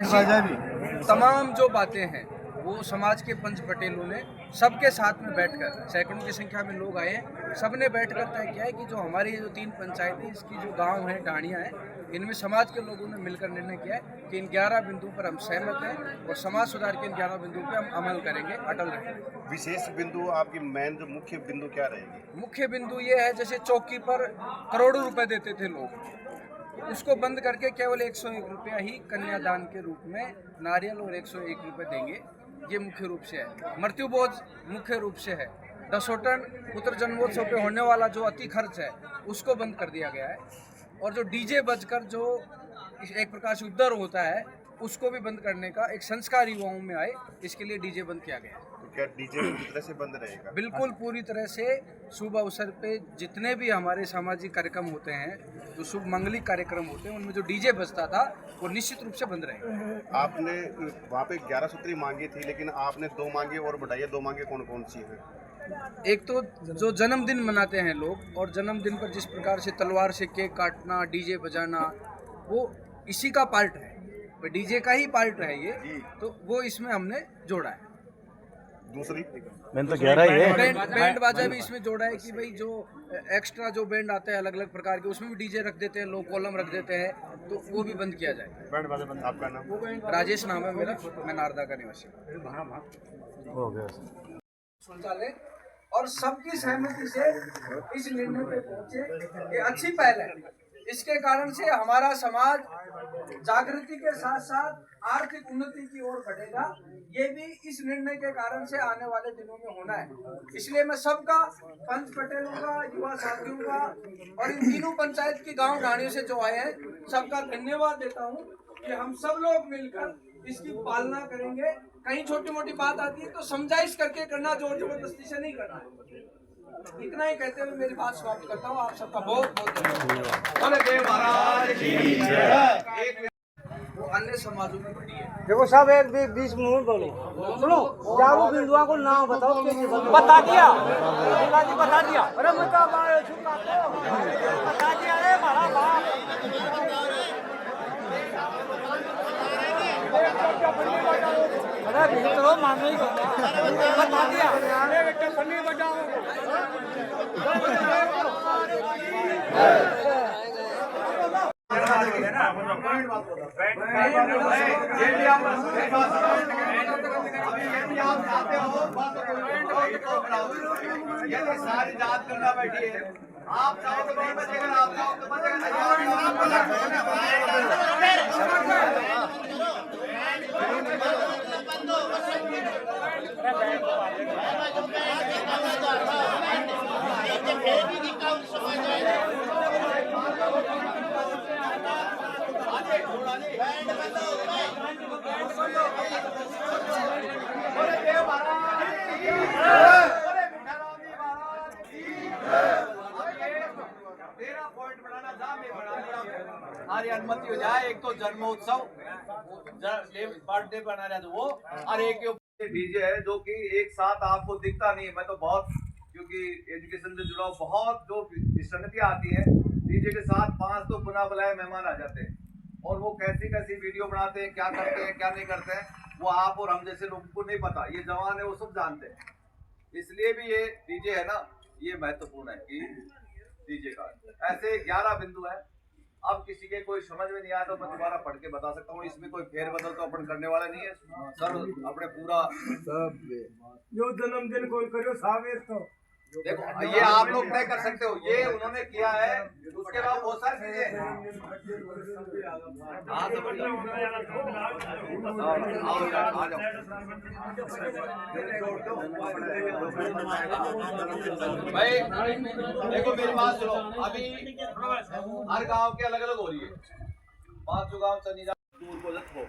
तमाम जो बातें हैं वो समाज के पंच पटेलों ने सबके साथ में बैठकर, सैकड़ों की संख्या में लोग आए हैं, सबने बैठकर तय किया है कि जो हमारी जो 3 पंचायतें, इसकी जो गांव हैं, डाणियाँ हैं, इनमें समाज के लोगों ने मिलकर निर्णय किया है कि इन 11 बिंदुओं पर हम सहमत हैं और समाज सुधार के इन 11 बिंदुओं पर हम अमल करेंगे, अटल रहेंगे। विशेष बिंदु आपकी मेन जो मुख्य बिंदु क्या रहेगी? मुख्य बिंदु ये है, जैसे चौकी पर करोड़ों रुपए देते थे लोग, उसको बंद करके केवल 101 रुपया ही कन्यादान के रूप में नारियल और 101 रुपये देंगे। ये मुख्य रूप से है। मृत्यु बोझ मुख्य रूप से है। दसोटन पुत्र जन्मोत्सव पे होने वाला जो अति खर्च है उसको बंद कर दिया गया है। और जो डीजे बजकर जो एक प्रकार से उद्धर होता है उसको भी बंद करने का एक संस्कार युवाओं में आए, इसके लिए डीजे बंद किया गया है। तो क्या डीजे पूरी तरह से बंद रहेगा? बिल्कुल पूरी तरह से। शुभ अवसर पे जितने भी हमारे सामाजिक कार्यक्रम होते हैं, जो शुभ मंगलिक कार्यक्रम होते हैं, उनमें जो डीजे बजता था वो निश्चित रूप से बंद रहेगा। आपने वहाँ पे 11 सूत्री मांगी थी, लेकिन आपने 2 मांगे और बढ़ाइए। 2 मांगे कौन कौन सी हैं? एक तो जो जन्मदिन मनाते हैं लोग, और जन्मदिन पर जिस प्रकार से तलवार से केक काटना, डीजे बजाना, वो इसी का पार्ट है, डीजे का ही पार्ट है ये, तो वो इसमें हमने जोड़ा है। दूसरी मैंने तो 11 ही है। बैंड बाजा भी इसमें जोड़ा है कि भाई जो एक्स्ट्रा जो बैंड आते हैं अलग अलग प्रकार के, उसमें भी डीजे रख देते हैं लोग, कॉलम रख देते हैं, तो वो भी बंद किया जाए। बैंड बाजा बंद। आपका नाम? राजेश नाम है मेरा, मैं नारदा का निवासी हो गया। शौचालय और सबकी सहमति से इस निर्णय पे पहुंचे, ये अच्छी पहल है। इसके कारण से हमारा समाज जागृति के साथ साथ आर्थिक उन्नति की ओर बढ़ेगा। ये भी इस निर्णय के कारण से आने वाले दिनों में होना है। इसलिए मैं सबका, पंच पटेलों का, युवा साथियों का और इन तीनों पंचायत की गांव ढाणियों से जो आए हैं, सबका धन्यवाद देता हूँ कि हम सब लोग मिलकर इसकी पालना करेंगे। कहीं छोटी मोटी बात आती है तो समझाइश करके करना, जोर जबरदस्ती से नहीं करना है। इतना ही कहते हुए मेरी बात समाप्त करता हूँ। आप सबका बहुत बहुत धन्यवाद। वो अन्य समाजों में बड़ी है। देखो सब एक 20 मिनट बोलो, सुनो, जाओ बिंदुआ को नाम बताओ। बता दिया, बता दिया। अरे बता दिया रे हमारा बाप। अरे तो मानो ही बता दिया। सारी जात करना बैठी है। आप चाहो तो नहीं बचेगा, आप चाहो तो हमारी अनुमति हो जाए। एक तो जन्मोत्सव बर्थडे बना रहा था वो, और एक डीजे है जो कि एक साथ आपको दिखता नहीं है। मैं तो बहुत, क्योंकि एजुकेशन से जुड़ा बहुत जो विसंगतियां आती है, डीजे के साथ 5 तो बिना बुलाए मेहमान आ जाते हैं और वो कैसी कैसी वीडियो बनाते हैं, क्या करते हैं क्या नहीं करते हैं, वो आप और हम जैसे लोगों को नहीं पता। ये जवान है वो सब जानते हैं। इसलिए भी ये डीजे है ना, ये महत्वपूर्ण है कि डीजे का ऐसे 11 बिंदु है। अब किसी के कोई समझ में नहीं आया तो मैं दोबारा पढ़ के बता सकता हूँ। इसमें कोई फेरबदल तो अपन करने वाला नहीं है सर। अपने पूरा जो जन्मदिन कोई करो सावेर तो देखो, ये आप लोग तय कर सकते हो। ये उन्होंने किया है, उसके बाद बहुत सारी चीजें भाई देखो, मेरी बात सुनो। अभी हर गांव के अलग अलग हो रही है। 5 गांव चनीजा दूर को हो,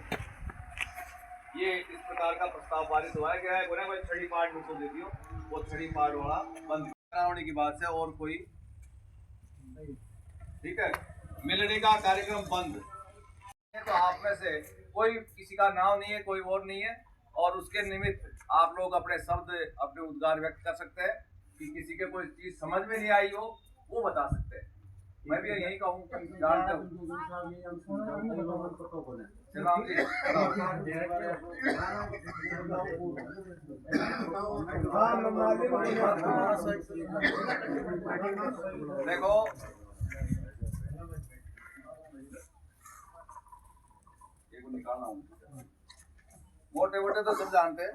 ये इस प्रकार का प्रस्ताव पारित हुआ है। क्या है बोले भाई, छड़ी पार्ट मुझको दे दियो, वो छड़ी पार्ट वाला बंद कराने की बात है। और कोई ठीक है, मिलने का कार्यक्रम बंद। तो आप में से कोई किसी का नाम नहीं है, कोई और नहीं है, और उसके निमित्त आप लोग अपने शब्द, अपने उद्गार व्यक्त कर सकते हैं कि किसी के कोई चीज समझ में नहीं आई हो वो बता सकते हैं। मैं भी यही कहूँ, जानते हो सलाम जी। देखो निकालना हूँ, मोटे मोटे तो सब जानते हैं।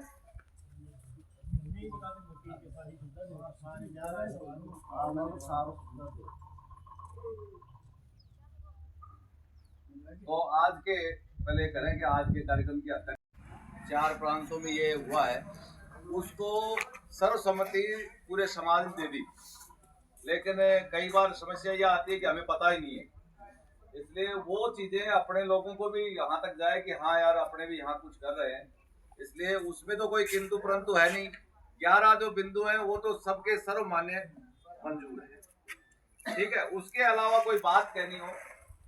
तो आज के पहले करें कि आज के कार्यक्रम की हद तक 4 प्रांतों में ये हुआ है, उसको सर्वसम्मति पूरे समाज ने दे दी, लेकिन कई बार समस्या यह आती है कि हमें पता ही नहीं है। इसलिए वो चीजें अपने लोगों को भी यहाँ तक जाए कि हाँ यार अपने भी यहाँ कुछ कर रहे हैं, इसलिए उसमें तो कोई किंतु परंतु है नहीं। 11 जो बिंदु है वो तो सबके सर्वमान्य मंजूर है, ठीक है। उसके अलावा कोई बात कहनी हो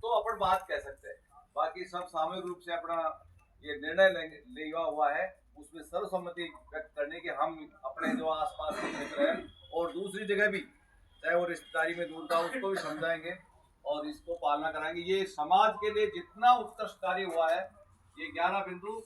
तो अपन बात कह सकते हैं, बाकी सब सामूहिक रूप से अपना ये निर्णय लिया हुआ है, उसमें सर्वसम्मति व्यक्त करने के हम अपने जो आसपास के क्षेत्र है और दूसरी जगह भी चाहे वो रिश्तेदारी में दूर था उसको भी समझाएंगे और इसको पालना कराएंगे। ये समाज के लिए जितना उत्कृष्ट कार्य हुआ है, ये 11 बिंदु